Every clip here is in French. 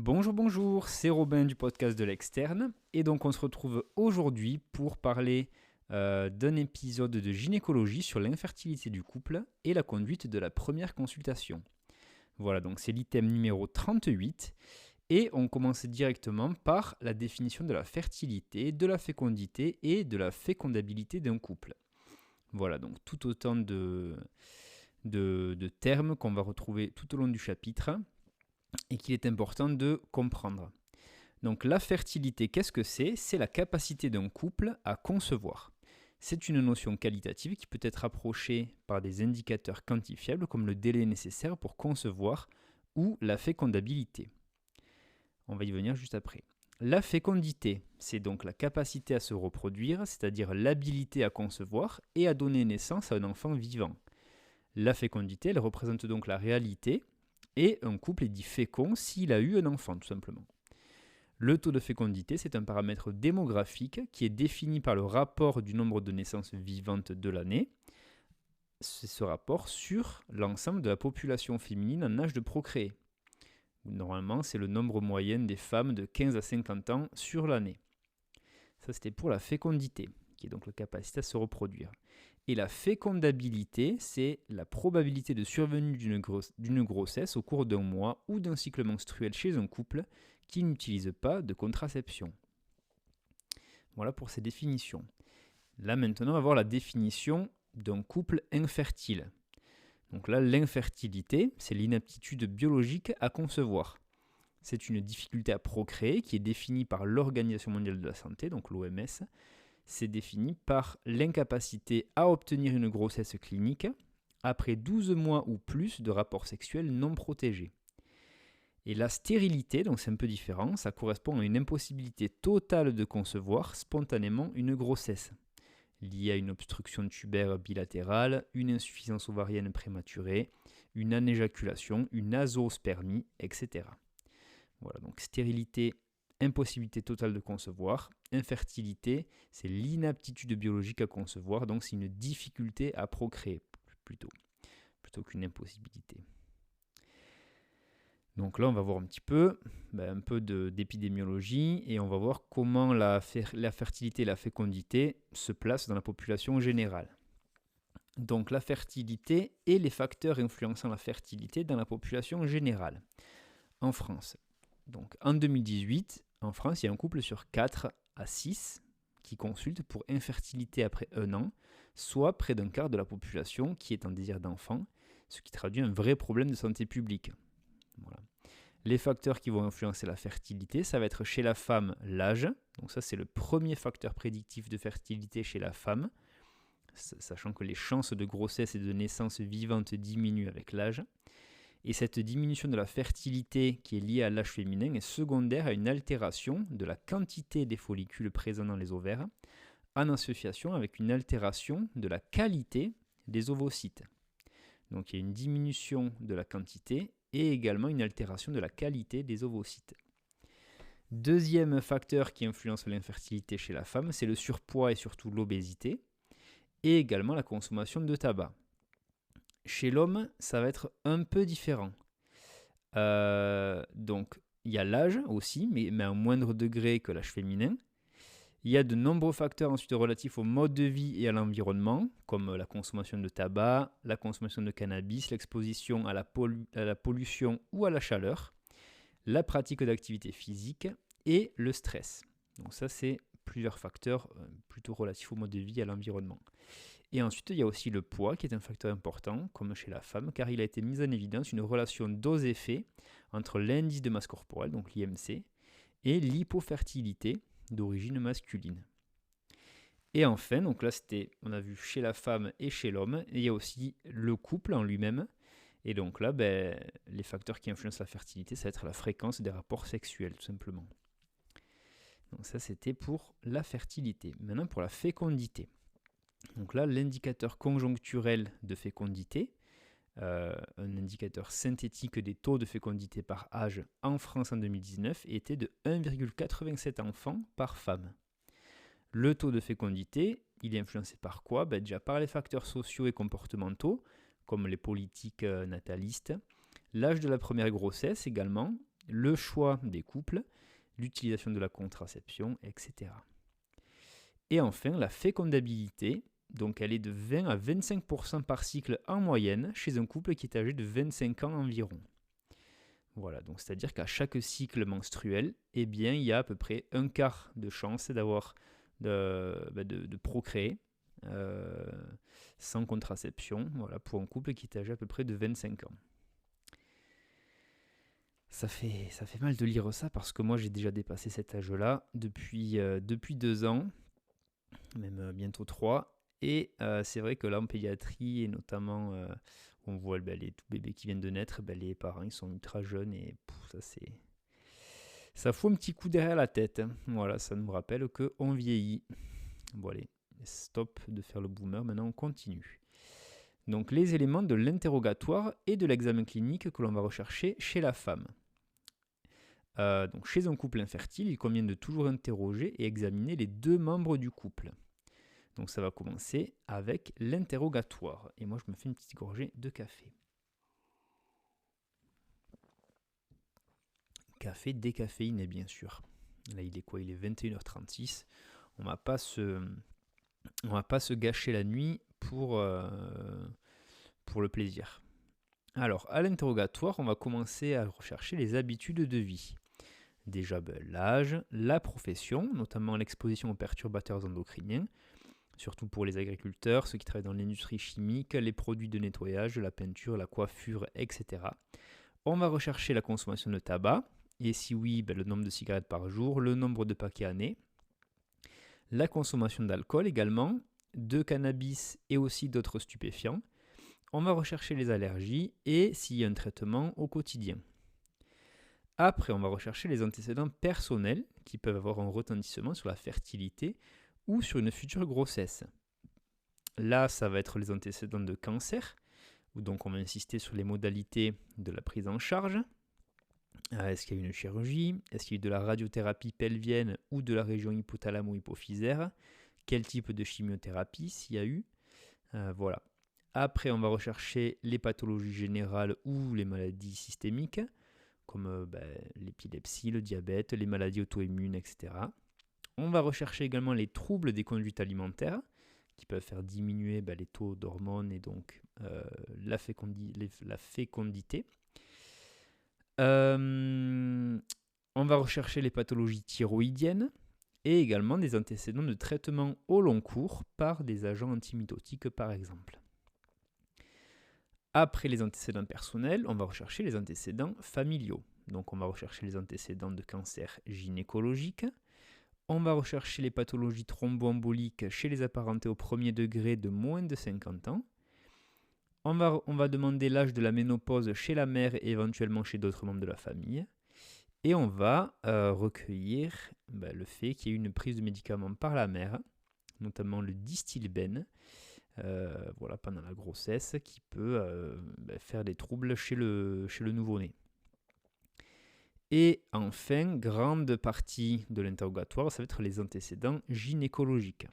Bonjour, c'est Robin du podcast de l'externe. Et donc on se retrouve aujourd'hui pour parler d'un épisode de gynécologie sur l'infertilité du couple et la conduite de la première consultation. Voilà, donc c'est l'item numéro 38. Et on commence directement par la définition de la fertilité, de la fécondité et de la fécondabilité d'un couple. Voilà, donc tout autant de termes qu'on va retrouver tout au long du chapitre et qu'il est important de comprendre. Donc la fertilité, qu'est-ce que c'est ? C'est la capacité d'un couple à concevoir. C'est une notion qualitative qui peut être approchée par des indicateurs quantifiables comme le délai nécessaire pour concevoir ou la fécondabilité. On va y venir juste après. La fécondité, c'est donc la capacité à se reproduire, c'est-à-dire l'habilité à concevoir et à donner naissance à un enfant vivant. La fécondité, elle représente donc la réalité, et un couple est dit fécond s'il a eu un enfant, tout simplement. Le taux de fécondité, c'est un paramètre démographique qui est défini par le rapport du nombre de naissances vivantes de l'année. C'est ce rapport sur l'ensemble de la population féminine en âge de procréer. Normalement, c'est le nombre moyen des femmes de 15 à 50 ans sur l'année. Ça, c'était pour la fécondité, qui est donc la capacité à se reproduire. Et la fécondabilité, c'est la probabilité de survenue d'une grossesse au cours d'un mois ou d'un cycle menstruel chez un couple qui n'utilise pas de contraception. Voilà pour ces définitions. Là maintenant, on va voir la définition d'un couple infertile. Donc là, l'infertilité, c'est l'inaptitude biologique à concevoir. C'est une difficulté à procréer qui est définie par l'Organisation mondiale de la santé, donc l'OMS. C'est défini par l'incapacité à obtenir une grossesse clinique après 12 mois ou plus de rapports sexuels non protégés. Et la stérilité, donc c'est un peu différent, ça correspond à une impossibilité totale de concevoir spontanément une grossesse, liée à une obstruction tubaire bilatérale, une insuffisance ovarienne prématurée, une anéjaculation, une azoospermie, etc. Voilà, donc stérilité, impossibilité totale de concevoir. Infertilité, c'est l'inaptitude biologique à concevoir, donc c'est une difficulté à procréer plutôt qu'une impossibilité. Donc là, on va voir un petit peu, d'épidémiologie et on va voir comment la fertilité et la fécondité se placent dans la population générale. Donc la fertilité et les facteurs influençant la fertilité dans la population générale. En France, donc en 2018, en France, il y a un couple sur 4 à 6 qui consulte pour infertilité après 1 an, soit près d'un quart de la population qui est en désir d'enfant, ce qui traduit un vrai problème de santé publique. Voilà. Les facteurs qui vont influencer la fertilité, ça va être chez la femme l'âge, donc ça c'est le premier facteur prédictif de fertilité chez la femme, sachant que les chances de grossesse et de naissance vivante diminuent avec l'âge. Et cette diminution de la fertilité qui est liée à l'âge féminin est secondaire à une altération de la quantité des follicules présents dans les ovaires, en association avec une altération de la qualité des ovocytes. Donc il y a une diminution de la quantité et également une altération de la qualité des ovocytes. Deuxième facteur qui influence l'infertilité chez la femme, c'est le surpoids et surtout l'obésité, et également la consommation de tabac. Chez l'homme, ça va être un peu différent. Donc, il y a l'âge aussi, mais à un moindre degré que l'âge féminin. Il y a de nombreux facteurs ensuite relatifs au mode de vie et à l'environnement, comme la consommation de tabac, la consommation de cannabis, l'exposition à la pollution ou à la chaleur, la pratique d'activité physique et le stress. Donc ça, c'est plusieurs facteurs plutôt relatifs au mode de vie et à l'environnement. Et ensuite, il y a aussi le poids qui est un facteur important, comme chez la femme, car il a été mis en évidence une relation dose-effet entre l'indice de masse corporelle, donc l'IMC, et l'hypofertilité d'origine masculine. Et enfin, donc là on a vu chez la femme et chez l'homme, et il y a aussi le couple en lui-même. Et donc là, les facteurs qui influencent la fertilité, ça va être la fréquence des rapports sexuels, tout simplement. Donc ça, c'était pour la fertilité. Maintenant, pour la fécondité. Donc là, l'indicateur conjoncturel de fécondité, un indicateur synthétique des taux de fécondité par âge en France en 2019, était de 1,87 enfants par femme. Le taux de fécondité, il est influencé par quoi ? Déjà par les facteurs sociaux et comportementaux, comme les politiques natalistes, l'âge de la première grossesse également, le choix des couples, l'utilisation de la contraception, etc. Et enfin, la fécondabilité, donc elle est de 20 à 25% par cycle en moyenne chez un couple qui est âgé de 25 ans environ. Voilà, donc c'est-à-dire qu'à chaque cycle menstruel, eh bien, il y a à peu près un quart de chance de procréer sans contraception, voilà, pour un couple qui est âgé à peu près de 25 ans. Ça fait mal de lire ça parce que moi j'ai déjà dépassé cet âge-là depuis 2 ans, même bientôt 3. Et c'est vrai que là en pédiatrie, et notamment on voit les tout bébés qui viennent de naître, les parents ils sont ultra jeunes et ça fout un petit coup derrière la tête. Voilà, ça nous rappelle qu'on vieillit. Bon allez, stop de faire le boomer, maintenant on continue. Donc les éléments de l'interrogatoire et de l'examen clinique que l'on va rechercher chez la femme. Donc chez un couple infertile, il convient de toujours interroger et examiner les 2 membres du couple. Donc ça va commencer avec l'interrogatoire. Et moi je me fais une petite gorgée de café. Café décaféiné bien sûr. Là il est quoi? Il est 21h36. On va pas se gâcher la nuit pour le plaisir. Alors à l'interrogatoire, on va commencer à rechercher les habitudes de vie. Déjà l'âge, la profession, notamment l'exposition aux perturbateurs endocriniens, surtout pour les agriculteurs, ceux qui travaillent dans l'industrie chimique, les produits de nettoyage, la peinture, la coiffure, etc. On va rechercher la consommation de tabac, et si oui, le nombre de cigarettes par jour, le nombre de paquets année, la consommation d'alcool également, de cannabis et aussi d'autres stupéfiants. On va rechercher les allergies et s'il y a un traitement au quotidien. Après, on va rechercher les antécédents personnels qui peuvent avoir un retentissement sur la fertilité ou sur une future grossesse. Là, ça va être les antécédents de cancer, où donc on va insister sur les modalités de la prise en charge. Est-ce qu'il y a eu une chirurgie? Est-ce qu'il y a eu de la radiothérapie pelvienne ou de la région hypothalamo-hypophysaire? Quel type de chimiothérapie s'il y a eu? Voilà. Après, on va rechercher les pathologies générales ou les maladies systémiques, comme l'épilepsie, le diabète, les maladies auto-immunes, etc. On va rechercher également les troubles des conduites alimentaires, qui peuvent faire diminuer les taux d'hormones et donc la fécondité. On va rechercher les pathologies thyroïdiennes et également des antécédents de traitement au long cours par des agents antimitotiques par exemple. Après les antécédents personnels, on va rechercher les antécédents familiaux. Donc on va rechercher les antécédents de cancer gynécologique. On va rechercher les pathologies thromboemboliques chez les apparentés au premier degré de moins de 50 ans. On va demander l'âge de la ménopause chez la mère et éventuellement chez d'autres membres de la famille. Et on va recueillir le fait qu'il y ait une prise de médicaments par la mère, notamment le Distilbène, pendant la grossesse, qui peut faire des troubles chez le nouveau-né. Et enfin, grande partie de l'interrogatoire, ça va être les antécédents gynécologiques.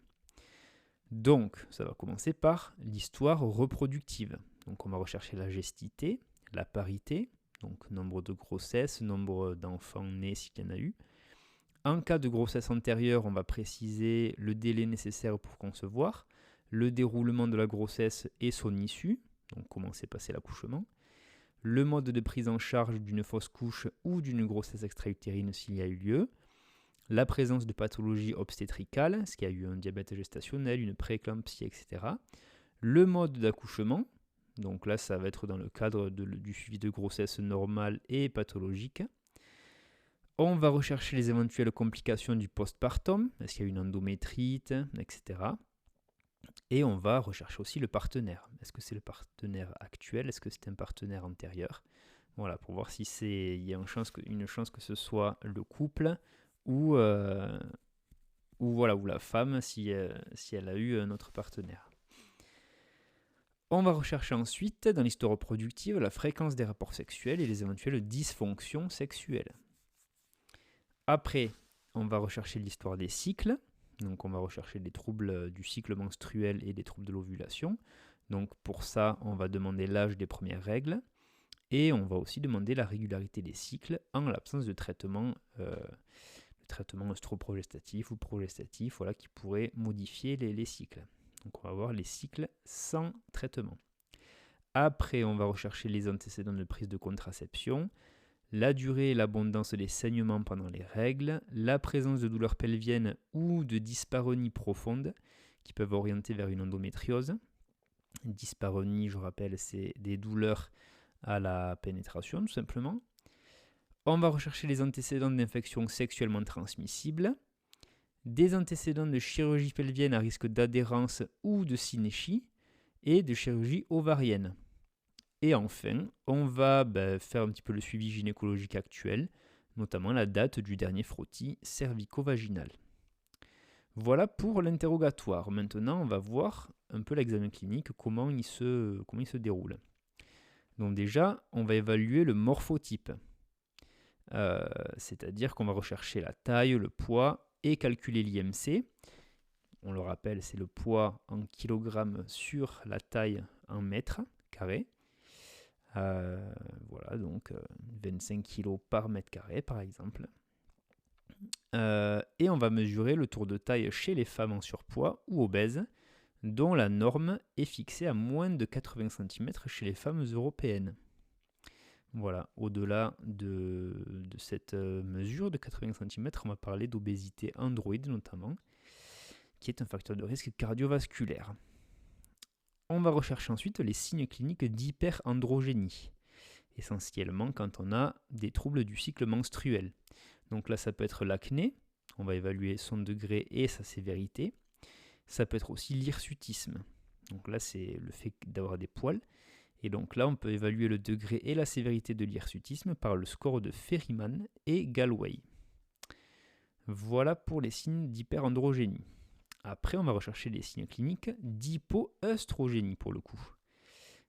Donc, ça va commencer par l'histoire reproductive. Donc, on va rechercher la gestité, la parité, donc nombre de grossesses, nombre d'enfants nés s'il y en a eu. En cas de grossesse antérieure, on va préciser le délai nécessaire pour concevoir, le déroulement de la grossesse et son issue, donc comment s'est passé l'accouchement, le mode de prise en charge d'une fausse couche ou d'une grossesse extra-utérine s'il y a eu lieu, la présence de pathologies obstétricales, est-ce qu'il y a eu un diabète gestationnel, une prééclampsie, etc. Le mode d'accouchement, donc là ça va être dans le cadre du suivi de grossesse normale et pathologique. On va rechercher les éventuelles complications du postpartum, est-ce qu'il y a eu une endométrite, etc. Et on va rechercher aussi le partenaire. Est-ce que c'est le partenaire actuel? Est-ce que c'est un partenaire antérieur? Voilà, pour voir si il y a une chance que ce soit le couple ou la femme si elle a eu un autre partenaire. On va rechercher ensuite, dans l'histoire reproductive, la fréquence des rapports sexuels et les éventuelles dysfonctions sexuelles. Après, on va rechercher l'histoire des cycles. Donc on va rechercher des troubles du cycle menstruel et des troubles de l'ovulation. Donc pour ça, on va demander l'âge des premières règles. Et on va aussi demander la régularité des cycles en l'absence de traitement œstroprogestatif ou progestatif, voilà, qui pourrait modifier les cycles. Donc on va voir les cycles sans traitement. Après, on va rechercher les antécédents de prise de contraception, la durée et l'abondance des saignements pendant les règles, la présence de douleurs pelviennes ou de dyspareunie profonde qui peuvent orienter vers une endométriose. Dyspareunie, je rappelle, c'est des douleurs à la pénétration tout simplement. On va rechercher les antécédents d'infections sexuellement transmissibles, des antécédents de chirurgie pelvienne à risque d'adhérence ou de synéchie et de chirurgie ovarienne. Et enfin, on va faire un petit peu le suivi gynécologique actuel, notamment la date du dernier frottis cervico-vaginal. Voilà pour l'interrogatoire. Maintenant, on va voir un peu l'examen clinique, comment il se déroule. Donc déjà, on va évaluer le morphotype. C'est-à-dire qu'on va rechercher la taille, le poids et calculer l'IMC. On le rappelle, c'est le poids en kilogrammes sur la taille en mètres carrés. Voilà, donc 25 kg par mètre carré par exemple. Et on va mesurer le tour de taille chez les femmes en surpoids ou obèses, dont la norme est fixée à moins de 80 cm chez les femmes européennes. Voilà, au-delà de cette mesure de 80 cm, on va parler d'obésité androïde notamment, qui est un facteur de risque cardiovasculaire. On va rechercher ensuite les signes cliniques d'hyperandrogénie, essentiellement quand on a des troubles du cycle menstruel. Donc là, ça peut être l'acné, on va évaluer son degré et sa sévérité. Ça peut être aussi l'hirsutisme, donc là c'est le fait d'avoir des poils. Et donc là, on peut évaluer le degré et la sévérité de l'hirsutisme par le score de Ferryman et Galway. Voilà pour les signes d'hyperandrogénie. Après, on va rechercher les signes cliniques d'hypoœstrogénie pour le coup.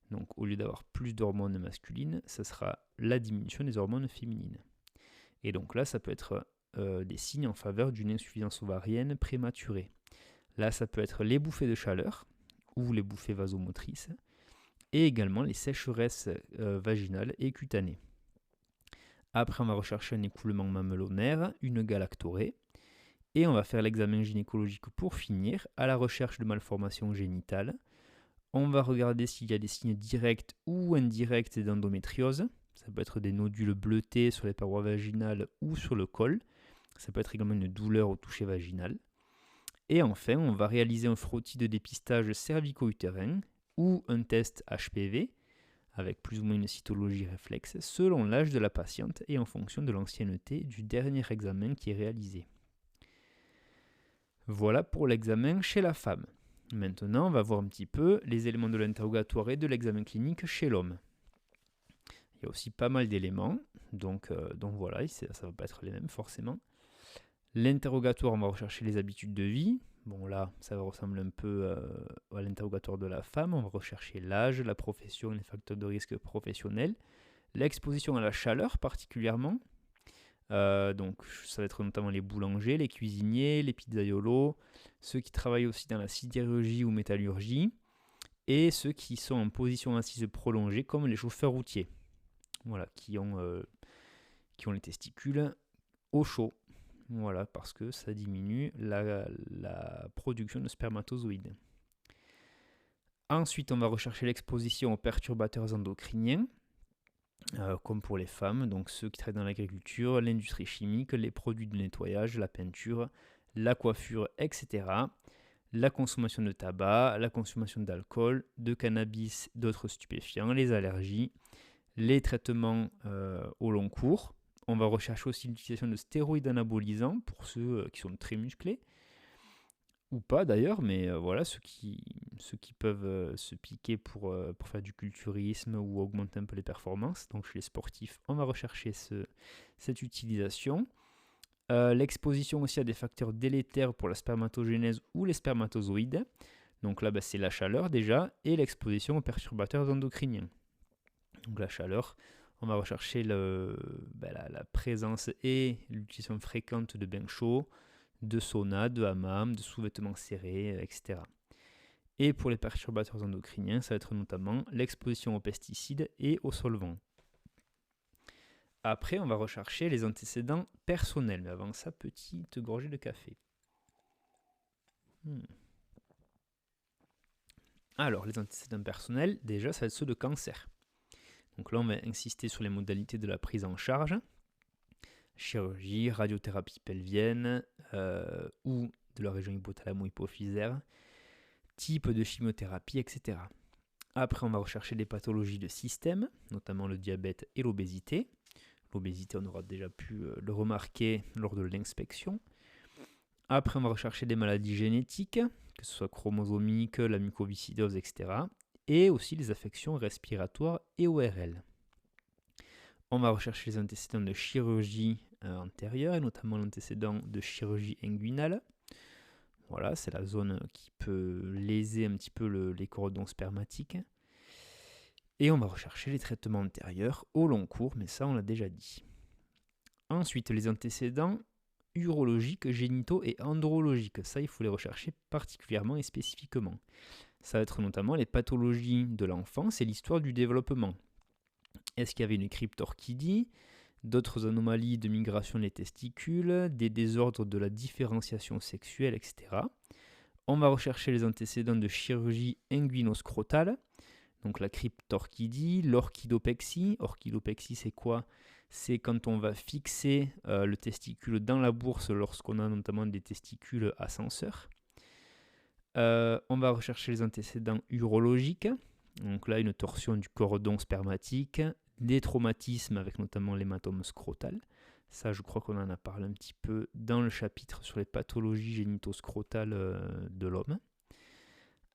Donc au lieu d'avoir plus d'hormones masculines, ça sera la diminution des hormones féminines. Et donc là, ça peut être des signes en faveur d'une insuffisance ovarienne prématurée. Là, ça peut être les bouffées de chaleur ou les bouffées vasomotrices, et également les sécheresses vaginales et cutanées. Après, on va rechercher un écoulement mamelonnaire, une galactorée, et on va faire l'examen gynécologique pour finir, à la recherche de malformations génitales. On va regarder s'il y a des signes directs ou indirects d'endométriose. Ça peut être des nodules bleutés sur les parois vaginales ou sur le col. Ça peut être également une douleur au toucher vaginal. Et enfin, on va réaliser un frottis de dépistage cervico-utérin ou un test HPV avec plus ou moins une cytologie réflexe selon l'âge de la patiente et en fonction de l'ancienneté du dernier examen qui est réalisé. Voilà pour l'examen chez la femme. Maintenant, on va voir un petit peu les éléments de l'interrogatoire et de l'examen clinique chez l'homme. Il y a aussi pas mal d'éléments, donc voilà, ça ne va pas être les mêmes forcément. L'interrogatoire, on va rechercher les habitudes de vie. Bon là, ça ressemble un peu à l'interrogatoire de la femme. On va rechercher l'âge, la profession et les facteurs de risque professionnels. L'exposition à la chaleur particulièrement. Donc ça va être notamment les boulangers, les cuisiniers, les pizzaiolos, ceux qui travaillent aussi dans la sidérurgie ou métallurgie, et ceux qui sont en position assise prolongée comme les chauffeurs routiers. Voilà, qui ont les testicules au chaud. Voilà, parce que ça diminue la production de spermatozoïdes. Ensuite, on va rechercher l'exposition aux perturbateurs endocriniens, comme pour les femmes, donc ceux qui travaillent dans l'agriculture, l'industrie chimique, les produits de nettoyage, la peinture, la coiffure, etc. La consommation de tabac, la consommation d'alcool, de cannabis, d'autres stupéfiants, les allergies, les traitements au long cours. On va rechercher aussi l'utilisation de stéroïdes anabolisants pour ceux qui sont très musclés, ou pas d'ailleurs, mais voilà, ceux qui peuvent se piquer pour faire du culturisme ou augmenter un peu les performances. Donc chez les sportifs, on va rechercher cette utilisation. L'exposition aussi à des facteurs délétères pour la spermatogénèse ou les spermatozoïdes. Donc là, c'est la chaleur déjà, et l'exposition aux perturbateurs endocriniens. Donc la chaleur, on va rechercher la présence et l'utilisation fréquente de bains chauds, de sauna, de hammam, de sous-vêtements serrés, etc. Et pour les perturbateurs endocriniens, ça va être notamment l'exposition aux pesticides et aux solvants. Après, on va rechercher les antécédents personnels. Mais avant ça, petite gorgée de café. Alors, les antécédents personnels, déjà, ça va être ceux de cancer. Donc là, on va insister sur les modalités de la prise en charge. Chirurgie, radiothérapie pelvienne ou de la région hypothalamo-hypophysaire, type de chimiothérapie, etc. Après, on va rechercher des pathologies de système, notamment le diabète et l'obésité. L'obésité, on aura déjà pu le remarquer lors de l'inspection. Après, on va rechercher des maladies génétiques, que ce soit chromosomiques, la mucoviscidose, etc. Et aussi les affections respiratoires et ORL. On va rechercher les antécédents de chirurgie antérieure, et notamment l'antécédent de chirurgie inguinale. Voilà, c'est la zone qui peut léser un petit peu les cordons spermatiques. Et on va rechercher les traitements antérieurs au long cours, mais ça on l'a déjà dit. Ensuite, les antécédents urologiques, génitaux et andrologiques. Ça, il faut les rechercher particulièrement et spécifiquement. Ça va être notamment les pathologies de l'enfance et l'histoire du développement. Est-ce qu'il y avait une cryptorchidie, d'autres anomalies de migration des testicules, des désordres de la différenciation sexuelle, etc. On va rechercher les antécédents de chirurgie inguinoscrotale, donc la cryptorchidie, l'orchidopexie. Orchidopexie, c'est quoi ? C'est quand on va fixer le testicule dans la bourse lorsqu'on a notamment des testicules ascenseurs. On va rechercher les antécédents urologiques. Donc là, une torsion du cordon spermatique, des traumatismes avec notamment l'hématome scrotal. Ça, je crois qu'on en a parlé un petit peu dans le chapitre sur les pathologies génitoscrotales de l'homme.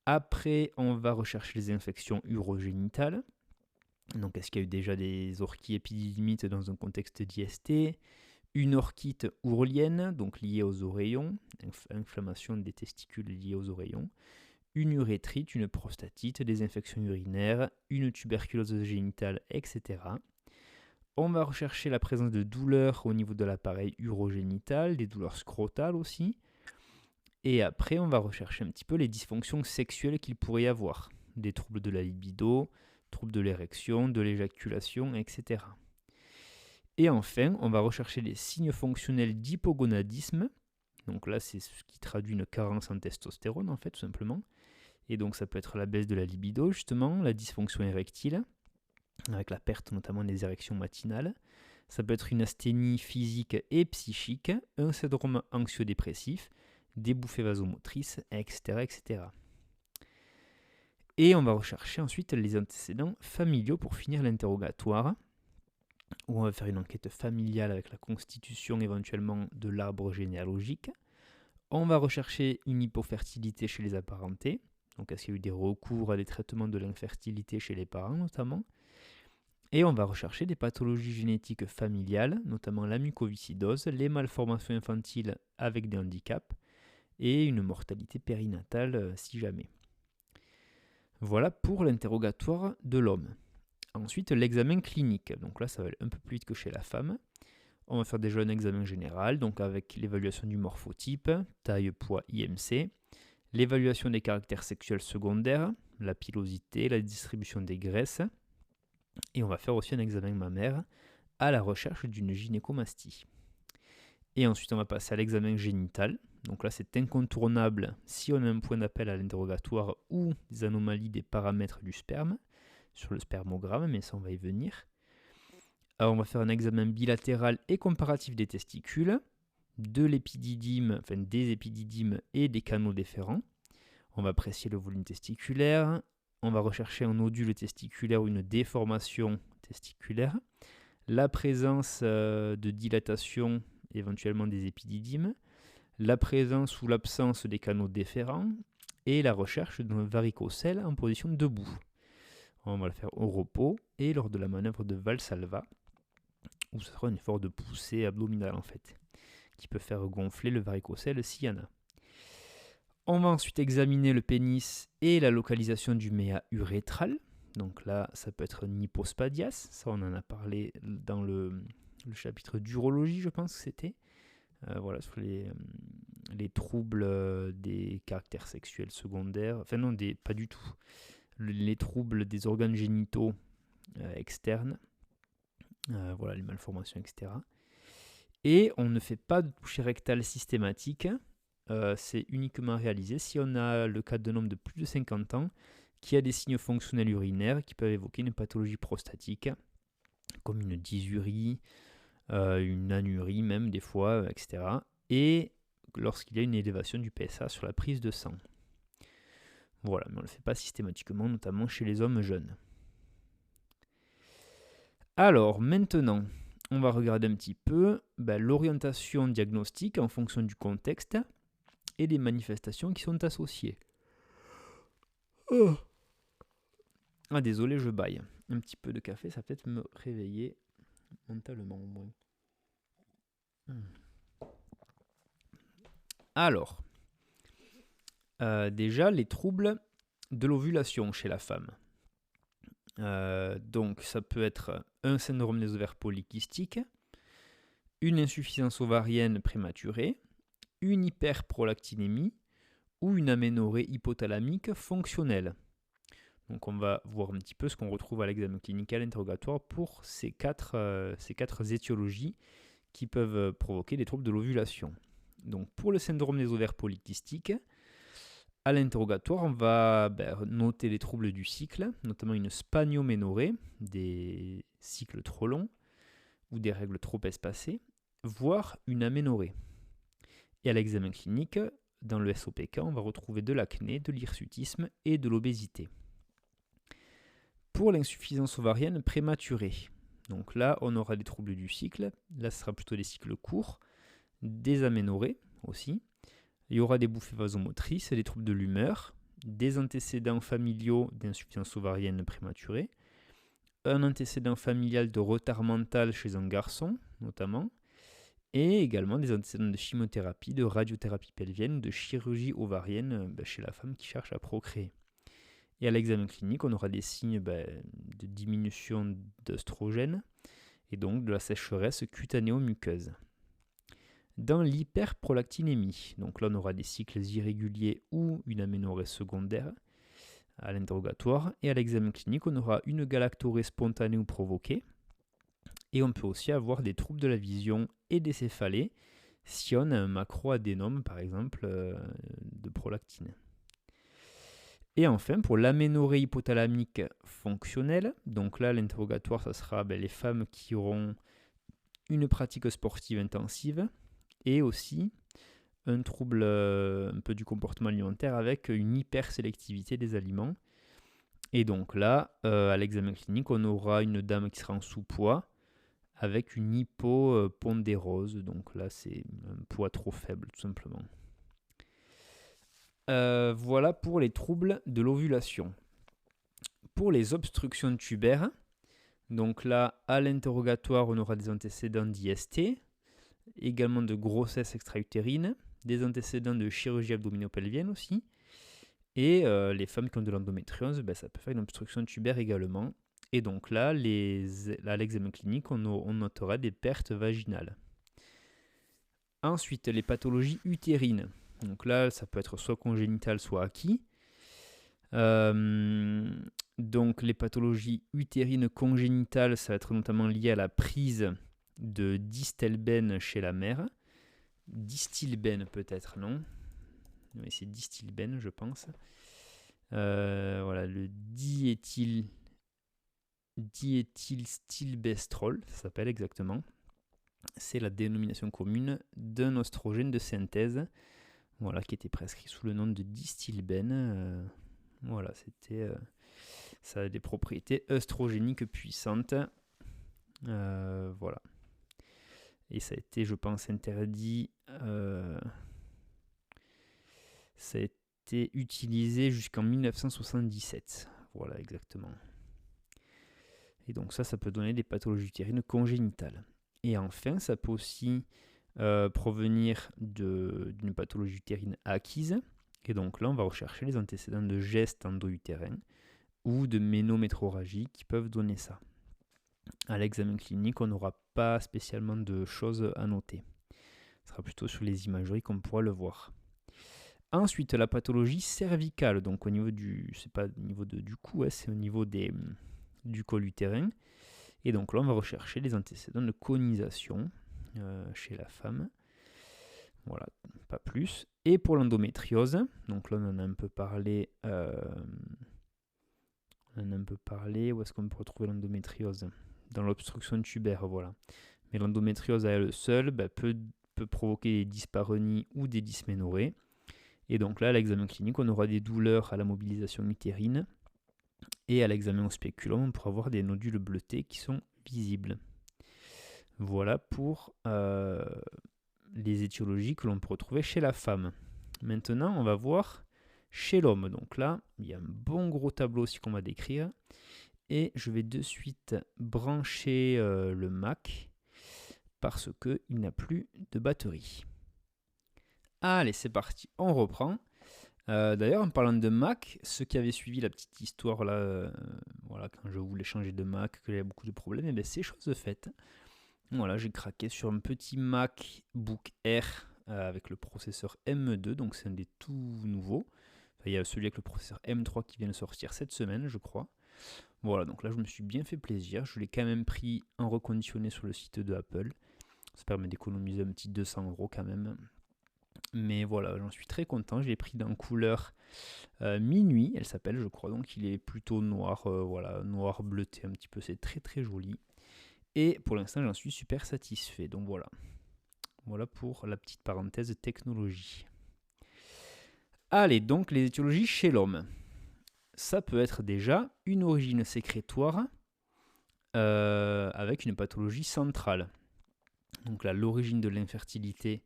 Après, on va rechercher les infections urogénitales. Donc, est-ce qu'il y a eu déjà des orchies épididymite dans un contexte d'IST ? Une orchite ourlienne, donc liée aux oreillons, inflammation des testicules liée aux oreillons. Une urétrite, une prostatite, des infections urinaires, une tuberculose génitale, etc. On va rechercher la présence de douleurs au niveau de l'appareil urogénital, des douleurs scrotales aussi. Et après, on va rechercher un petit peu les dysfonctions sexuelles qu'il pourrait y avoir. Des troubles de la libido, troubles de l'érection, de l'éjaculation, etc. Et enfin, on va rechercher les signes fonctionnels d'hypogonadisme. Donc là, c'est ce qui traduit une carence en testostérone, en fait, tout simplement. Et donc, ça peut être la baisse de la libido, justement, la dysfonction érectile, avec la perte notamment des érections matinales. Ça peut être une asthénie physique et psychique, un syndrome anxio-dépressif, des bouffées vasomotrices, etc., etc. Et on va rechercher ensuite les antécédents familiaux pour finir l'interrogatoire, où on va faire une enquête familiale avec la constitution éventuellement de l'arbre généalogique. On va rechercher une hypofertilité chez les apparentés. Donc, est-ce qu'il y a eu des recours à des traitements de l'infertilité chez les parents notamment ? Et on va rechercher des pathologies génétiques familiales, notamment la mucoviscidose, les malformations infantiles avec des handicaps et une mortalité périnatale si jamais. Voilà pour l'interrogatoire de l'homme. Ensuite, l'examen clinique. Donc là, ça va aller un peu plus vite que chez la femme. On va faire déjà un examen général, donc avec l'évaluation du morphotype, taille, poids, IMC, l'évaluation des caractères sexuels secondaires, la pilosité, la distribution des graisses. Et on va faire aussi un examen mammaire à la recherche d'une gynécomastie. Et ensuite, on va passer à l'examen génital. Donc là, c'est incontournable si on a un point d'appel à l'interrogatoire ou des anomalies des paramètres du sperme sur le spermogramme, mais ça, on va y venir. Alors, on va faire un examen bilatéral et comparatif des testicules, de l'épididyme, enfin des épididymes et des canaux déférents. On va apprécier le volume testiculaire. On va rechercher un nodule testiculaire ou une déformation testiculaire. La présence de dilatation, éventuellement des épididymes. La présence ou l'absence des canaux déférents. Et la recherche d'un varicocèle en position debout. On va le faire au repos et lors de la manœuvre de Valsalva, où ce sera un effort de poussée abdominale en fait, qui peut faire gonfler le varicocèle s'il y en a. On va ensuite examiner le pénis et la localisation du méa urétral. Donc là, ça peut être un hypospadias. Ça, on en a parlé dans le chapitre d'urologie, je pense que c'était. Voilà, sur les troubles des caractères sexuels secondaires. Enfin non, pas du tout. Les troubles des organes génitaux externes. voilà, les malformations, etc. Et on ne fait pas de toucher rectale systématique. C'est uniquement réalisé si on a le cas d'un homme de plus de 50 ans qui a des signes fonctionnels urinaires qui peuvent évoquer une pathologie prostatique, comme une dysurie, une anurie même des fois, etc. Et lorsqu'il y a une élévation du PSA sur la prise de sang. Voilà, mais on ne le fait pas systématiquement, notamment chez les hommes jeunes. Alors, maintenant, on va regarder un petit peu l'orientation diagnostique en fonction du contexte et des manifestations qui sont associées. Ah, désolé, je baille. Un petit peu de café, ça va peut-être me réveiller mentalement au moins. Alors, déjà, les troubles de l'ovulation chez la femme. Donc, ça peut être un syndrome des ovaires polykystiques, une insuffisance ovarienne prématurée, une hyperprolactinémie ou une aménorrhée hypothalamique fonctionnelle. Donc on va voir un petit peu ce qu'on retrouve à l'examen clinique à l'interrogatoire pour ces quatre étiologies qui peuvent provoquer des troubles de l'ovulation. Donc pour le syndrome des ovaires polykystiques, à l'interrogatoire, on va noter les troubles du cycle, notamment une spanioménorrhée, des cycles trop longs ou des règles trop espacées, voire une aménorrhée. Et à l'examen clinique, dans le SOPK, on va retrouver de l'acné, de l'hirsutisme et de l'obésité. Pour l'insuffisance ovarienne prématurée, donc là, on aura des troubles du cycle. Là, ce sera plutôt des cycles courts, des aménorrhées aussi. Il y aura des bouffées vasomotrices, des troubles de l'humeur, des antécédents familiaux d'insuffisance ovarienne prématurée, un antécédent familial de retard mental chez un garçon, notamment, et également des antécédents de chimiothérapie, de radiothérapie pelvienne, de chirurgie ovarienne chez la femme qui cherche à procréer. Et à l'examen clinique, on aura des signes de diminution d'œstrogène et donc de la sécheresse cutanéo-muqueuse. Dans l'hyperprolactinémie, donc là on aura des cycles irréguliers ou une aménorrhée secondaire à l'interrogatoire. Et à l'examen clinique, on aura une galactorrhée spontanée ou provoquée. Et on peut aussi avoir des troubles de la vision et des céphalées si on a un macroadénome, par exemple, de prolactine. Et enfin, pour l'aménorrhée hypothalamique fonctionnelle, donc là, l'interrogatoire, ça sera les femmes qui auront une pratique sportive intensive et aussi un trouble un peu du comportement alimentaire avec une hypersélectivité des aliments. Et donc là, à l'examen clinique, on aura une dame qui sera en sous-poids avec une hypopondérose. Donc là, c'est un poids trop faible, tout simplement. Voilà pour les troubles de l'ovulation. Pour les obstructions tubaires, donc là, à l'interrogatoire, on aura des antécédents d'IST, également de grossesse extra-utérine, des antécédents de chirurgie abdominopelvienne aussi, et les femmes qui ont de l'endométriose, ça peut faire une obstruction tubaire également. Et donc là, à l'examen clinique, on notera des pertes vaginales. Ensuite, les pathologies utérines. Donc là, ça peut être soit congénital, soit acquis. Donc les pathologies utérines congénitales, ça va être notamment lié à la prise de distelbène chez la mère. Distilbène peut-être, non ? Oui, c'est distilbène, je pense. Voilà, le diéthylstilbestrol, ça s'appelle exactement. C'est la dénomination commune d'un oestrogène de synthèse, voilà, qui était prescrit sous le nom de distilbène. Voilà, ça a des propriétés œstrogéniques puissantes. Voilà. Et ça a été, je pense, interdit. Ça a été utilisé jusqu'en 1977. Voilà, exactement. Et donc ça peut donner des pathologies utérines congénitales. Et enfin, ça peut aussi provenir d'une pathologie utérine acquise. Et donc là, on va rechercher les antécédents de gestes endo-utérins ou de ménométrorragie qui peuvent donner ça. À l'examen clinique, on n'aura pas spécialement de choses à noter. Ce sera plutôt sur les imageries qu'on pourra le voir. Ensuite, la pathologie cervicale, donc au niveau c'est pas au niveau du cou, c'est au niveau du col utérin. Et donc là, on va rechercher les antécédents de colonisation chez la femme. Voilà, pas plus. Et pour l'endométriose, donc là, on en a un peu parlé. Où est-ce qu'on peut retrouver l'endométriose? Dans l'obstruction tubaire, voilà. Mais l'endométriose à elle seule peut provoquer des dyspareunies ou des dysménorrhées. Et donc là, à l'examen clinique, on aura des douleurs à la mobilisation utérine. Et à l'examen au spéculum, on pourra voir des nodules bleutés qui sont visibles. Voilà pour les étiologies que l'on peut retrouver chez la femme. Maintenant, on va voir chez l'homme. Donc là, il y a un bon gros tableau aussi qu'on va décrire. Et je vais de suite brancher le Mac parce qu'il n'a plus de batterie. Allez, c'est parti, on reprend. D'ailleurs, en parlant de Mac, ceux qui avaient suivi la petite histoire là, voilà, quand je voulais changer de Mac, qu'il y a beaucoup de problèmes, et bien c'est chose faite. Voilà, j'ai craqué sur un petit MacBook Air avec le processeur M2, donc c'est un des tout nouveaux. Enfin, il y a celui avec le processeur M3 qui vient de sortir cette semaine, je crois. Voilà, donc là je me suis bien fait plaisir. Je l'ai quand même pris en reconditionné sur le site de Apple. Ça permet d'économiser un petit 200 € quand même. Mais voilà, j'en suis très content. Je l'ai pris dans couleur minuit, elle s'appelle, je crois. Donc il est plutôt noir, voilà, noir bleuté un petit peu. C'est très très joli. Et pour l'instant, j'en suis super satisfait. Donc voilà. Voilà pour la petite parenthèse technologie. Allez, donc les étiologies chez l'homme. Ça peut être déjà une origine sécrétoire avec une pathologie centrale. Donc là, l'origine de l'infertilité,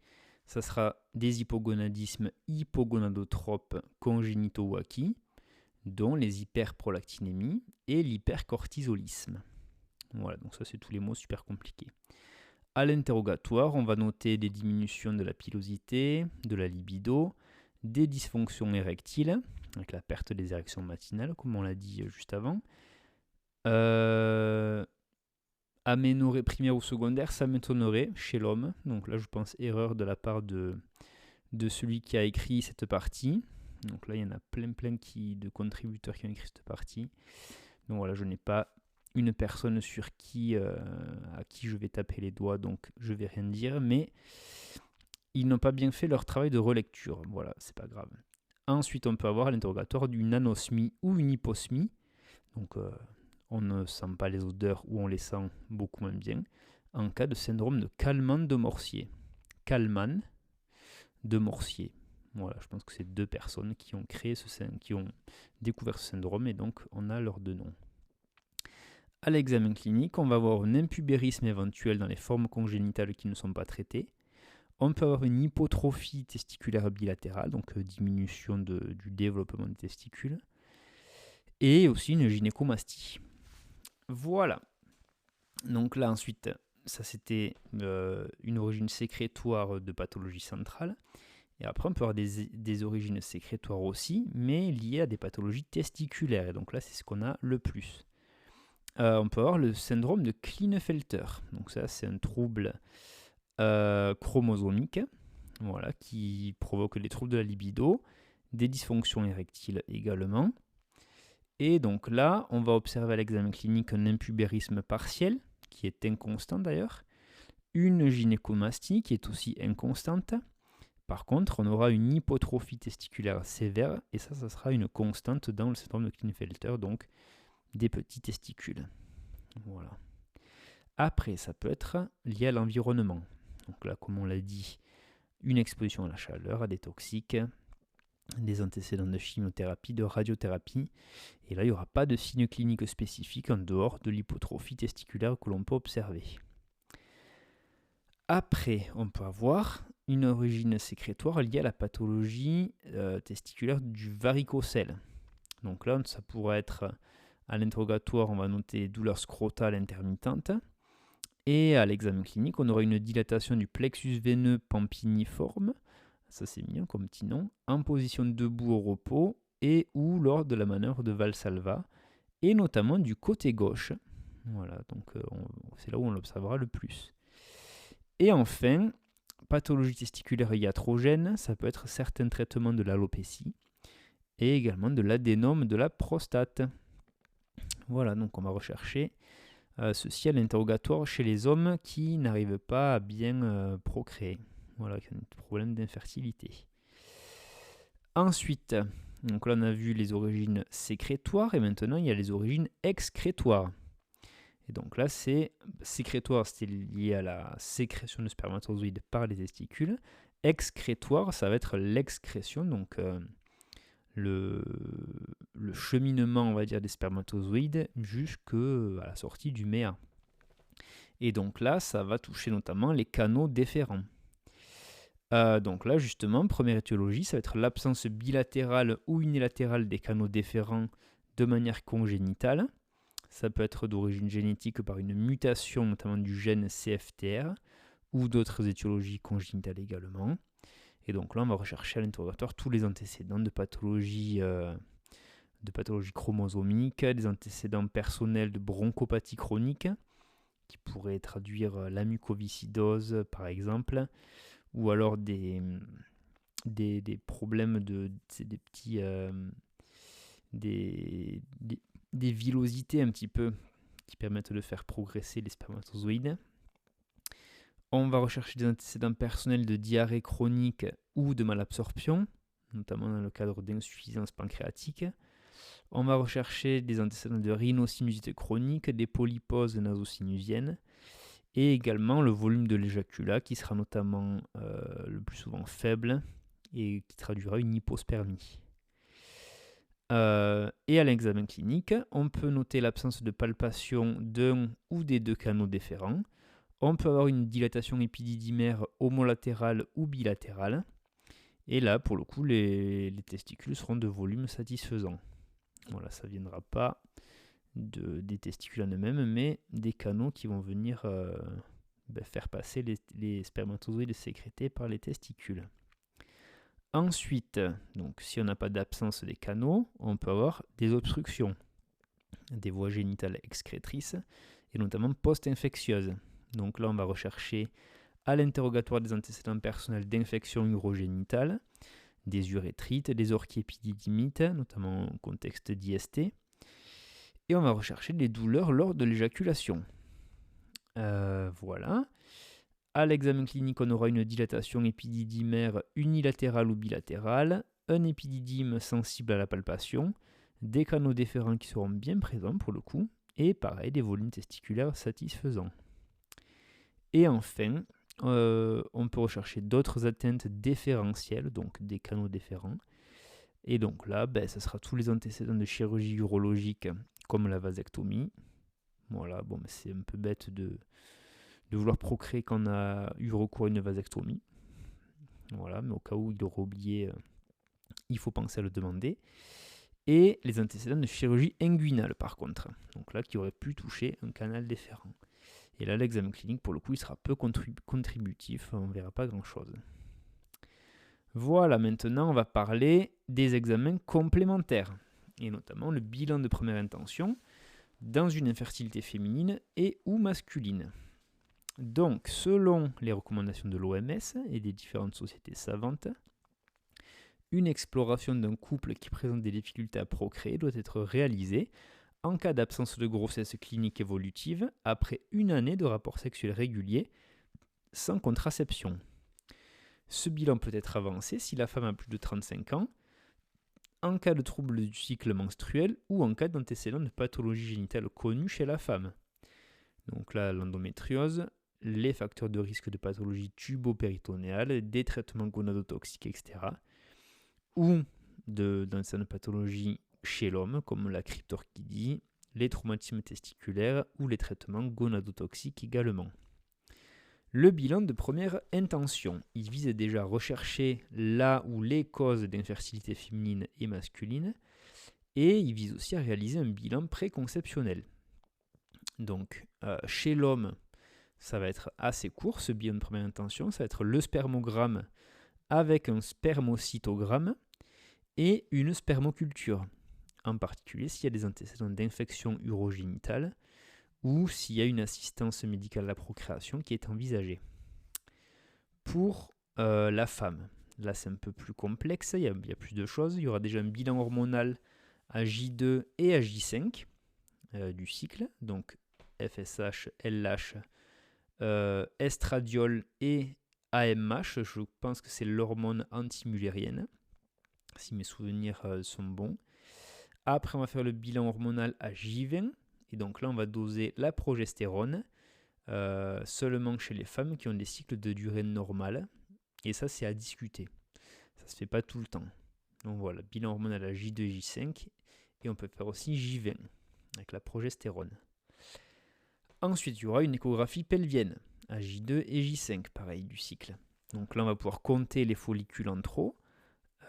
ça sera des hypogonadismes hypogonadotropes congénitaux ou acquis, dont les hyperprolactinémies et l'hypercortisolisme. Voilà, donc ça c'est tous les mots super compliqués. À l'interrogatoire, on va noter des diminutions de la pilosité, de la libido, des dysfonctions érectiles, avec la perte des érections matinales, comme on l'a dit juste avant. Aménorrhée primaire ou secondaire, ça m'étonnerait chez l'homme. Donc là, je pense erreur de la part de celui qui a écrit cette partie. Donc là, il y en a plein de contributeurs qui ont écrit cette partie. Donc voilà, je n'ai pas une personne sur à qui je vais taper les doigts, donc je vais rien dire. Mais ils n'ont pas bien fait leur travail de relecture. Voilà, c'est pas grave. Ensuite, on peut avoir à l'interrogatoire une anosmie ou une hyposmie. Donc, on ne sent pas les odeurs ou on les sent beaucoup moins bien. En cas de syndrome de Kallmann de Morsier. Kallmann de Morsier. Voilà, je pense que c'est deux personnes qui ont qui ont découvert ce syndrome et donc on a leurs deux noms. À l'examen clinique, on va avoir un impubérisme éventuel dans les formes congénitales qui ne sont pas traitées. On peut avoir une hypotrophie testiculaire bilatérale, donc diminution du développement des testicules, et aussi une gynécomastie. Voilà. Donc là ensuite, ça c'était une origine sécrétoire de pathologie centrale. Et après on peut avoir des origines sécrétoires aussi, mais liées à des pathologies testiculaires. Et donc là c'est ce qu'on a le plus. On peut avoir le syndrome de Klinefelter. Donc ça c'est un trouble chromosomique, voilà, qui provoque des troubles de la libido, des dysfonctions érectiles également. Et donc là, on va observer à l'examen clinique un impubérisme partiel, qui est inconstant d'ailleurs, une gynécomastie qui est aussi inconstante. Par contre, on aura une hypotrophie testiculaire sévère, et ça sera une constante dans le syndrome de Klinefelter, donc des petits testicules. Voilà. Après, ça peut être lié à l'environnement. Donc là, comme on l'a dit, une exposition à la chaleur, à des toxiques, des antécédents de chimiothérapie, de radiothérapie. Et là, il n'y aura pas de signes cliniques spécifiques en dehors de l'hypotrophie testiculaire que l'on peut observer. Après, on peut avoir une origine sécrétoire liée à la pathologie testiculaire du varicocèle. Donc là, ça pourrait être à l'interrogatoire, on va noter douleur scrotale intermittente. Et à l'examen clinique, on aura une dilatation du plexus veineux pampiniforme, ça c'est mignon comme petit nom, en position debout au repos et ou lors de la manœuvre de Valsalva, et notamment du côté gauche. Voilà, donc c'est là où on l'observera le plus. Et enfin, pathologie testiculaire iatrogène, ça peut être certains traitements de l'alopécie et également de l'adénome de la prostate. Voilà, donc on va rechercher ceci à l'interrogatoire chez les hommes qui n'arrivent pas à bien procréer. Voilà, qui ont des problèmes d'infertilité. Ensuite, donc là on a vu les origines sécrétoires et maintenant il y a les origines excrétoires. Et donc là c'est sécrétoire, c'était lié à la sécrétion de spermatozoïdes par les testicules. Excrétoire, ça va être l'excrétion, donc le cheminement, on va dire, des spermatozoïdes jusqu'à la sortie du méa. Et donc là, ça va toucher notamment les canaux déférents. Donc là, justement, première étiologie, ça va être l'absence bilatérale ou unilatérale des canaux déférents de manière congénitale. Ça peut être d'origine génétique par une mutation, notamment du gène CFTR, ou d'autres étiologies congénitales également. Et donc là, on va rechercher à l'interrogatoire tous les antécédents de pathologies chromosomiques, des antécédents personnels de bronchopathie chronique, qui pourraient traduire la mucoviscidose par exemple, ou alors des problèmes des villosités un petit peu qui permettent de faire progresser les spermatozoïdes. On va rechercher des antécédents personnels de diarrhée chronique ou de malabsorption, notamment dans le cadre d'insuffisance pancréatique. On va rechercher des antécédents de rhinosinusites chronique, des polyposes nasosinusiennes, et également le volume de l'éjaculat qui sera notamment le plus souvent faible et qui traduira une hypospermie. Et à l'examen clinique, on peut noter l'absence de palpation d'un ou des deux canaux déférents. On peut avoir une dilatation épididymaire homolatérale ou bilatérale. Et là, pour le coup, les testicules seront de volume satisfaisant. Voilà, ça ne viendra pas des testicules en eux-mêmes, mais des canaux qui vont venir faire passer les spermatozoïdes sécrétés par les testicules. Ensuite, donc, si on n'a pas d'absence des canaux, on peut avoir des obstructions, des voies génitales excrétrices, et notamment post-infectieuses. Donc là, on va rechercher à l'interrogatoire des antécédents personnels d'infection urogénitale, des urétrites, des orchiépididymites, notamment en contexte d'IST. Et on va rechercher des douleurs lors de l'éjaculation. Voilà. À l'examen clinique, on aura une dilatation épididymaire unilatérale ou bilatérale, un épididyme sensible à la palpation, des canaux déférents qui seront bien présents pour le coup, et pareil, des volumes testiculaires satisfaisants. Et enfin, on peut rechercher d'autres atteintes déférentielles, donc des canaux déférents. Et donc là, ce sera tous les antécédents de chirurgie urologique, comme la vasectomie. Voilà, bon, c'est un peu bête de vouloir procréer quand on a eu recours à une vasectomie. Voilà, mais au cas où il aurait oublié, il faut penser à le demander. Et les antécédents de chirurgie inguinale, par contre. Donc là, qui aurait pu toucher un canal déférent. Et là, l'examen clinique, pour le coup, il sera peu contributif, on ne verra pas grand-chose. Voilà, maintenant, on va parler des examens complémentaires, et notamment le bilan de première intention dans une infertilité féminine et ou masculine. Donc, selon les recommandations de l'OMS et des différentes sociétés savantes, une exploration d'un couple qui présente des difficultés à procréer doit être réalisée en cas d'absence de grossesse clinique évolutive après une année de rapports sexuels réguliers sans contraception. Ce bilan peut être avancé si la femme a plus de 35 ans, en cas de trouble du cycle menstruel ou en cas d'antécédent de pathologie génitale connue chez la femme. Donc là, l'endométriose, les facteurs de risque de pathologie tubo-péritonéale, des traitements gonadotoxiques, etc. Ou d'antécédents de pathologie chez l'homme, comme la cryptorchidie, les traumatismes testiculaires ou les traitements gonadotoxiques également. Le bilan de première intention, il vise déjà à rechercher là où les causes d'infertilité féminine et masculine, et il vise aussi à réaliser un bilan préconceptionnel. Donc, chez l'homme, ça va être assez court, ce bilan de première intention, ça va être le spermogramme avec un spermocytogramme et une spermoculture, en particulier s'il y a des antécédents d'infection urogénitale ou s'il y a une assistance médicale à la procréation qui est envisagée. Pour la femme, là c'est un peu plus complexe, il y a plus de choses. Il y aura déjà un bilan hormonal à J2 et à J5 du cycle. Donc FSH, LH, estradiol et AMH. Je pense que c'est l'hormone antimullérienne, si mes souvenirs sont bons. Après, on va faire le bilan hormonal à J20. Et donc là, on va doser la progestérone seulement chez les femmes qui ont des cycles de durée normale. Et ça, c'est à discuter. Ça ne se fait pas tout le temps. Donc voilà, bilan hormonal à J2, J5. Et on peut faire aussi J20 avec la progestérone. Ensuite, il y aura une échographie pelvienne à J2 et J5, pareil, du cycle. Donc là, on va pouvoir compter les follicules en trop.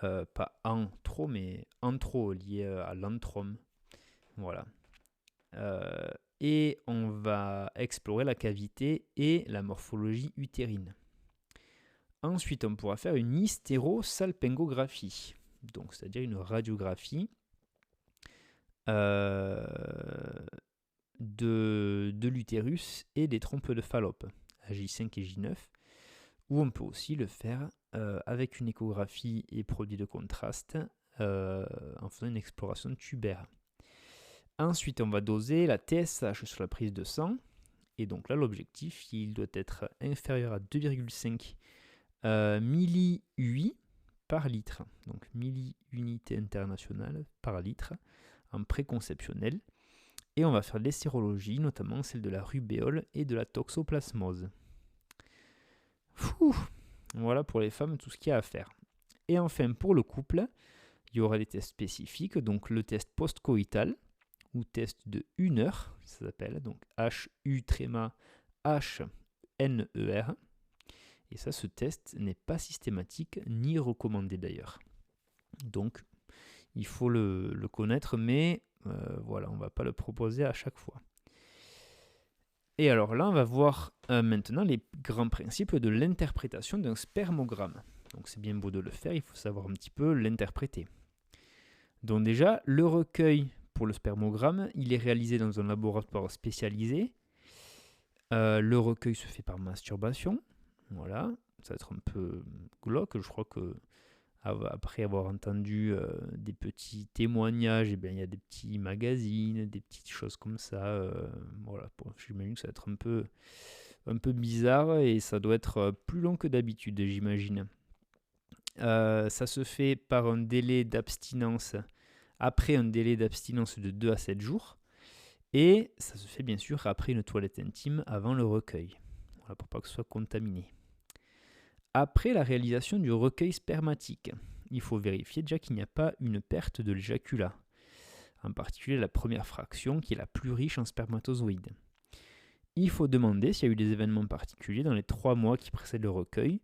Pas en trop, mais en trop, lié à l'antrome. Voilà. Et on va explorer la cavité et la morphologie utérine. Ensuite, on pourra faire une hystérosalpingographie, donc c'est-à-dire une radiographie de l'utérus et des trompes de Fallope, à J5 et J9, ou on peut aussi le faire avec une échographie et produit de contraste en faisant une exploration tubaire. Ensuite, on va doser la TSH sur la prise de sang. Et donc là, l'objectif, il doit être inférieur à 2,5 milli-UI par litre. Donc milli-unité internationale par litre en préconceptionnel. Et on va faire des sérologies, notamment celle de la rubéole et de la toxoplasmose. Voilà pour les femmes, tout ce qu'il y a à faire. Et enfin, pour le couple, il y aura des tests spécifiques. Donc le test post-coïtal, ou test de 1 heure, ça s'appelle, donc HU-HNER. Et ça, ce test n'est pas systématique ni recommandé d'ailleurs. Donc, il faut le connaître, mais voilà, on ne va pas le proposer à chaque fois. Et alors là, on va voir maintenant les grands principes de l'interprétation d'un spermogramme. Donc c'est bien beau de le faire, il faut savoir un petit peu l'interpréter. Donc déjà, le recueil pour le spermogramme, il est réalisé dans un laboratoire spécialisé. Le recueil se fait par masturbation. Voilà, ça va être un peu glauque. Je crois que après avoir entendu des petits témoignages, il y a des petits magazines, des petites choses comme ça. Voilà, j'imagine que ça va être un peu bizarre et ça doit être plus long que d'habitude, j'imagine. Ça se fait par un délai d'abstinence. Après un délai d'abstinence de 2 à 7 jours. Et ça se fait bien sûr après une toilette intime avant le recueil. Voilà, pour pas que ce soit contaminé. Après la réalisation du recueil spermatique, il faut vérifier déjà qu'il n'y a pas une perte de l'éjaculat. En particulier la première fraction qui est la plus riche en spermatozoïdes. Il faut demander s'il y a eu des événements particuliers dans les 3 mois qui précèdent le recueil,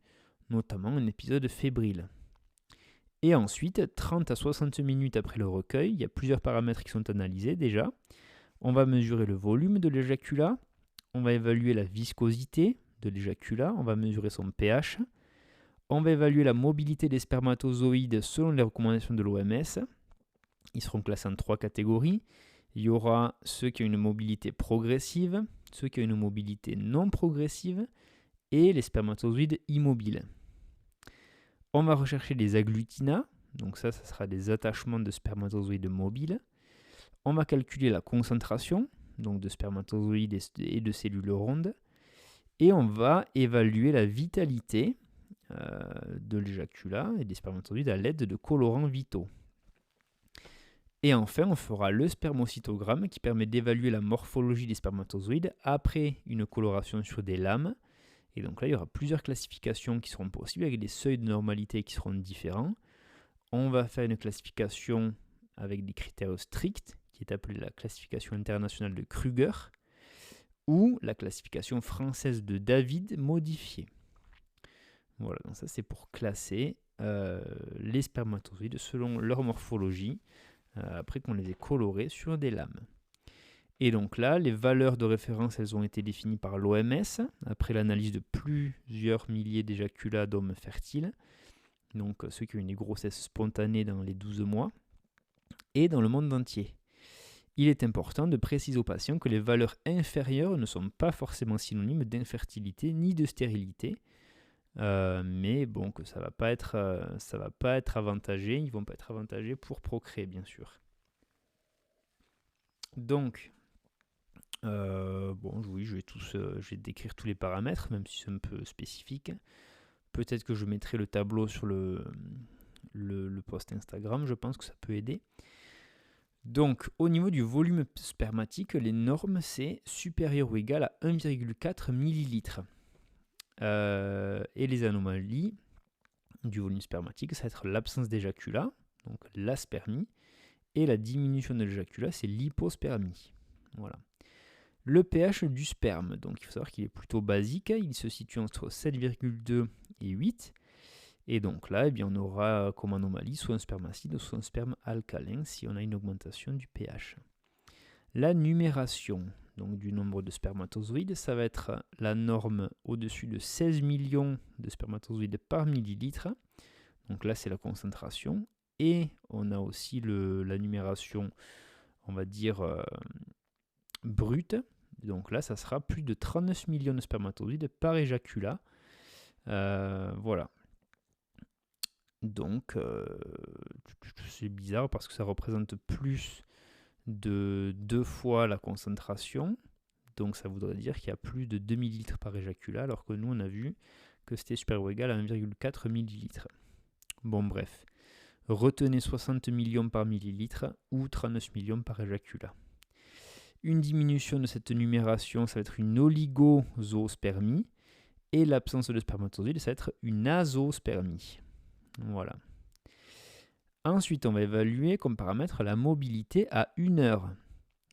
notamment un épisode fébrile. Et ensuite, 30 à 60 minutes après le recueil, il y a plusieurs paramètres qui sont analysés déjà. On va mesurer le volume de l'éjaculat, on va évaluer la viscosité de l'éjaculat, on va mesurer son pH, on va évaluer la mobilité des spermatozoïdes selon les recommandations de l'OMS. Ils seront classés en 3 catégories. Il y aura ceux qui ont une mobilité progressive, ceux qui ont une mobilité non progressive et les spermatozoïdes immobiles. On va rechercher les agglutinats, donc ça sera des attachements de spermatozoïdes mobiles. On va calculer la concentration, donc de spermatozoïdes et de cellules rondes. Et on va évaluer la vitalité de l'éjaculat et des spermatozoïdes à l'aide de colorants vitaux. Et enfin, on fera le spermocytogramme qui permet d'évaluer la morphologie des spermatozoïdes après une coloration sur des lames. Et donc là, il y aura plusieurs classifications qui seront possibles avec des seuils de normalité qui seront différents. On va faire une classification avec des critères stricts, qui est appelée la classification internationale de Kruger, ou la classification française de David modifiée. Voilà, donc ça c'est pour classer les spermatozoïdes selon leur morphologie, après qu'on les ait colorés sur des lames. Et donc là, les valeurs de référence, elles ont été définies par l'OMS, après l'analyse de plusieurs milliers d'éjaculats d'hommes fertiles, donc ceux qui ont eu une grossesse spontanée dans les 12 mois, et dans le monde entier. Il est important de préciser aux patients que les valeurs inférieures ne sont pas forcément synonymes d'infertilité ni de stérilité, mais bon, que ça va pas être avantagé, ils vont pas être avantagés pour procréer, bien sûr. Donc, Bon, oui, je vais décrire tous les paramètres, même si c'est un peu spécifique. Peut-être que je mettrai le tableau sur le post Instagram, je pense que ça peut aider. Donc, au niveau du volume spermatique, les normes, c'est supérieur ou égal à 1,4 ml. Et les anomalies du volume spermatique, ça va être l'absence d'éjaculat, donc l'aspermie, et la diminution de l'éjaculat, c'est l'hypospermie. Voilà. Le pH du sperme, donc il faut savoir qu'il est plutôt basique, il se situe entre 7,2 et 8. Et donc là, eh bien, on aura comme anomalie soit un sperme acide, soit un sperme alcalin si on a une augmentation du pH. La numération donc, du nombre de spermatozoïdes, ça va être la norme au-dessus de 16 millions de spermatozoïdes par millilitre. Donc là, c'est la concentration. Et on a aussi la numération, on va dire, brute. Donc là, ça sera plus de 39 millions de spermatozoïdes par éjaculat. Voilà. Donc, c'est bizarre parce que ça représente plus de 2 fois la concentration. Donc, ça voudrait dire qu'il y a plus de 2 ml par éjaculat, alors que nous, on a vu que c'était supérieur ou égal à 1,4 ml. Bon, bref. Retenez 60 millions par millilitre ou 39 millions par éjaculat. Une diminution de cette numération, ça va être une oligozoospermie. Et l'absence de spermatozoïdes, ça va être une azospermie. Voilà. Ensuite, on va évaluer comme paramètre la mobilité à 1 heure.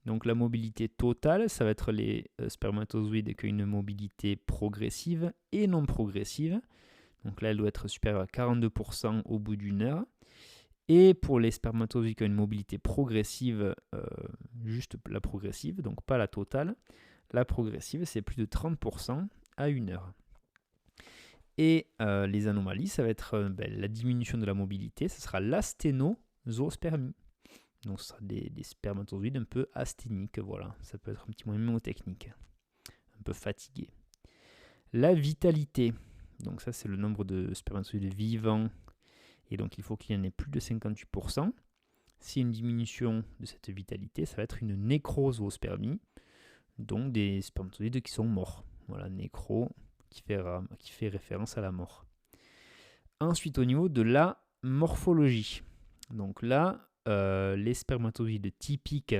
Donc la mobilité totale, ça va être les spermatozoïdes qui ont une mobilité progressive et non progressive. Donc là, elle doit être supérieure à 42% au bout d'1 heure. Et pour les spermatozoïdes qui ont une mobilité progressive, juste la progressive, donc pas la totale, la progressive, c'est plus de 30% à 1 heure. Et les anomalies, ça va être la diminution de la mobilité, ce sera l'asténozoospermie. Donc ce sera des spermatozoïdes un peu asténiques, voilà. Ça peut être un petit mot mnémotechnique, un peu fatigué. La vitalité, donc ça c'est le nombre de spermatozoïdes vivants, et donc il faut qu'il y en ait plus de 58%. Si une diminution de cette vitalité, ça va être une nécrozoospermie, donc des spermatozoïdes qui sont morts. Voilà, nécro, qui fait référence à la mort. Ensuite, au niveau de la morphologie. Donc là, les spermatozoïdes typiques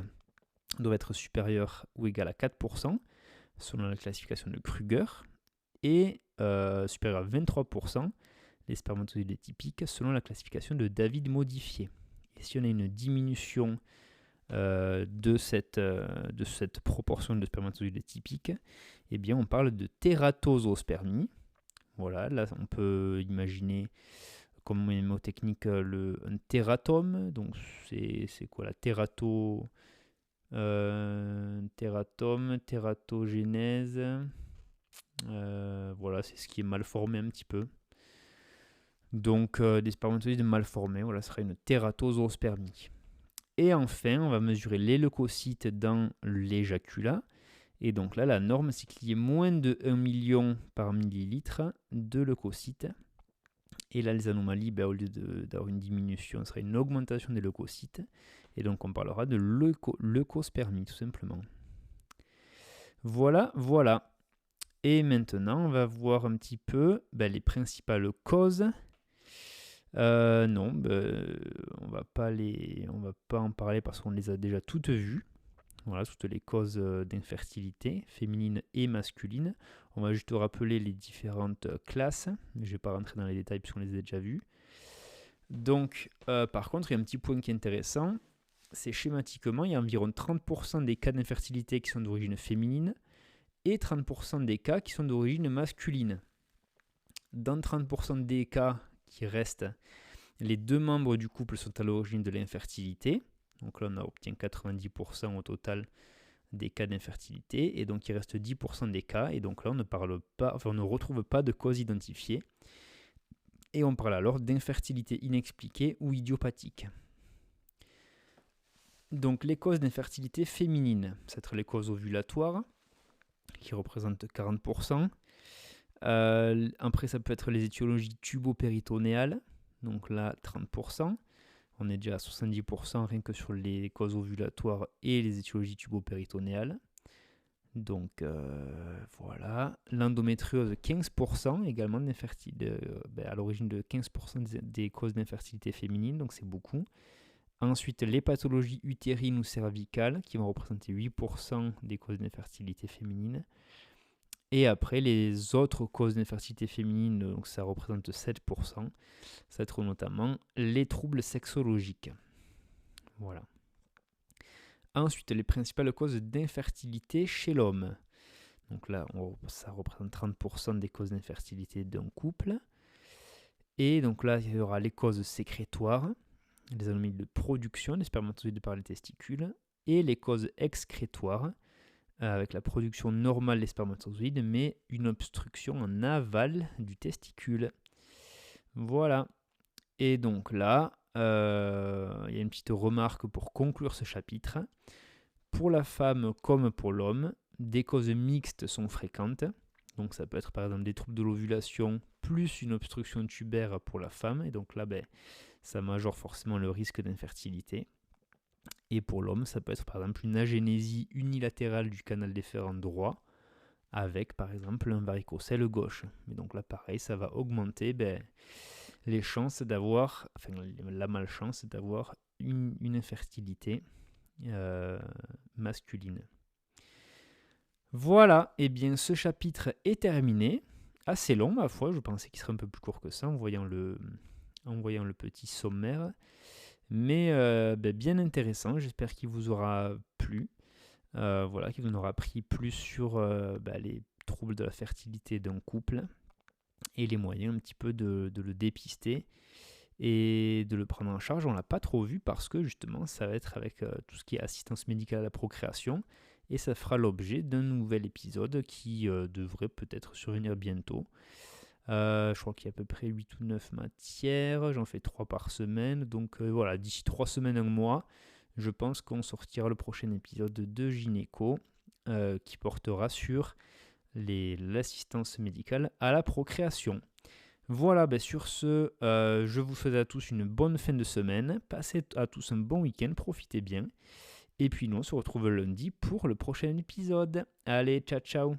doivent être supérieurs ou égal à 4% selon la classification de Kruger et supérieurs à 23% les spermatozoïdes typiques selon la classification de David modifiée. Et si on a une diminution de cette proportion de spermatozoïdes typiques, eh bien on parle de tératosospermie. Voilà, là on peut imaginer comme mnémotechnique un tératome. Donc c'est quoi la tératogénèse. Voilà, c'est ce qui est mal formé un petit peu. Donc des spermatozoïdes mal formés, voilà, ce sera une tératosospermie. Et enfin, on va mesurer les leucocytes dans l'éjaculat. Et donc là, la norme, c'est qu'il y ait moins de 1 million par millilitre de leucocytes. Et là, les anomalies, au lieu d'avoir une diminution, ce sera une augmentation des leucocytes. Et donc, on parlera de leucospermie, tout simplement. Voilà. Et maintenant, on va voir un petit peu les principales causes. Non, on va pas en parler parce qu'on les a déjà toutes vues. Voilà, toutes les causes d'infertilité, féminine et masculine. On va juste rappeler les différentes classes, mais je ne vais pas rentrer dans les détails puisqu'on les a déjà vues. Donc, par contre, il y a un petit point qui est intéressant, c'est schématiquement, il y a environ 30% des cas d'infertilité qui sont d'origine féminine et 30% des cas qui sont d'origine masculine. Dans 30% des cas qui restent, les deux membres du couple sont à l'origine de l'infertilité. Donc là, on obtient 90% au total des cas d'infertilité. Et donc, il reste 10% des cas. Et donc là, on ne retrouve pas de cause identifiée. Et on parle alors d'infertilité inexpliquée ou idiopathique. Donc, les causes d'infertilité féminine, ça va être les causes ovulatoires, qui représentent 40%. Après, ça peut être les étiologies tubo-péritonéales. Donc là, 30%. On est déjà à 70% rien que sur les causes ovulatoires et les étiologies tubo-péritonéales. Donc voilà, l'endométriose 15% également à l'origine de 15% des causes d'infertilité féminine, donc c'est beaucoup. Ensuite, les pathologies utérines ou cervicales qui vont représenter 8% des causes d'infertilité féminine. Et après, les autres causes d'infertilité féminine, donc ça représente 7%, ça trouve notamment les troubles sexologiques. Voilà. Ensuite, les principales causes d'infertilité chez l'homme. Donc là, ça représente 30% des causes d'infertilité d'un couple. Et donc là, il y aura les causes sécrétoires, les anomalies de production des spermatozoïdes par les testicules, et les causes excrétoires, avec la production normale des spermatozoïdes, mais une obstruction en aval du testicule. Voilà. Et donc là, il y a une petite remarque pour conclure ce chapitre. Pour la femme comme pour l'homme, des causes mixtes sont fréquentes. Donc ça peut être par exemple des troubles de l'ovulation plus une obstruction tubaire pour la femme. Et donc là, ça majore forcément le risque d'infertilité. Et pour l'homme, ça peut être par exemple une agénésie unilatérale du canal déférent droit avec par exemple un varicocèle gauche. Et donc là, pareil, ça va augmenter les chances d'avoir, la malchance d'avoir une infertilité masculine. Voilà, et bien ce chapitre est terminé. Assez long, ma foi, je pensais qu'il serait un peu plus court que ça en voyant le petit sommaire. Mais bien intéressant, j'espère qu'il vous aura plu. Qu'il vous en aura appris plus sur les troubles de la fertilité d'un couple et les moyens un petit peu de le dépister et de le prendre en charge. On ne l'a pas trop vu parce que justement ça va être avec tout ce qui est assistance médicale à la procréation et ça fera l'objet d'un nouvel épisode qui devrait peut-être survenir bientôt. Je crois qu'il y a à peu près 8 ou 9 matières, j'en fais 3 par semaine, donc d'ici 3 semaines, 1 mois, je pense qu'on sortira le prochain épisode de Gynéco qui portera sur l'assistance médicale à la procréation. Voilà, sur ce, je vous souhaite à tous une bonne fin de semaine, passez à tous un bon week-end, profitez bien, et puis nous on se retrouve lundi pour le prochain épisode. Allez, ciao ciao.